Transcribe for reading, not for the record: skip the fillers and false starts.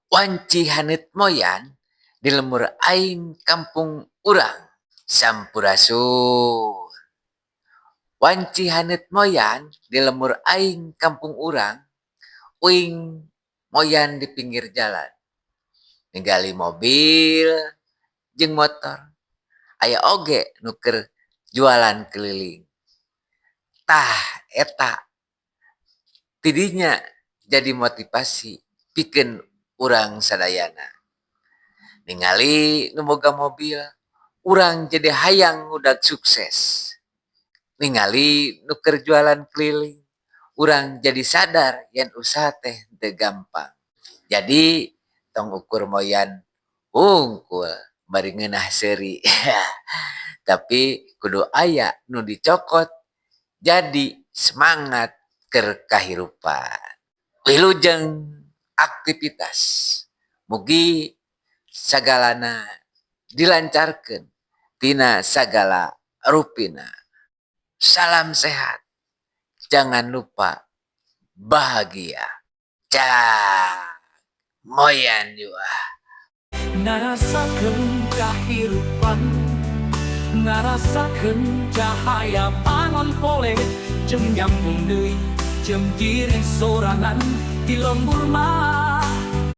Wanci hanet moyan di lemur aing kampung urang sampurasun. Wanci hanet moyan di lemur aing kampung urang uing moyan di pinggir jalan. Ningali mobil jeung motor. Aya oge nuker jualan keliling. Tah eta tidinya jadi motivasi pikeun urang sadayana. Ningali nu boga mobil, urang jadi hayang ngudag sukses. Ningali nu keur jualan keliling, urang jadi sadar yen usaha teh teu gampang. Jadi tong ukur moyan hungkul bari ngeunah seuri. Tapi kudu aya nu dicokot jadi semangat keur kahirupan. Wilujeng aktivitas mugi sagalana dilancarkeun tina sagala rupina. Salam sehat. Jangan lupa bahagia. Cak moyan jua. Ngarasakeun kahirupan, ngarasakeun cahaya panon pole, jeung nyambung deui jeung diri sorangan di lembur mah.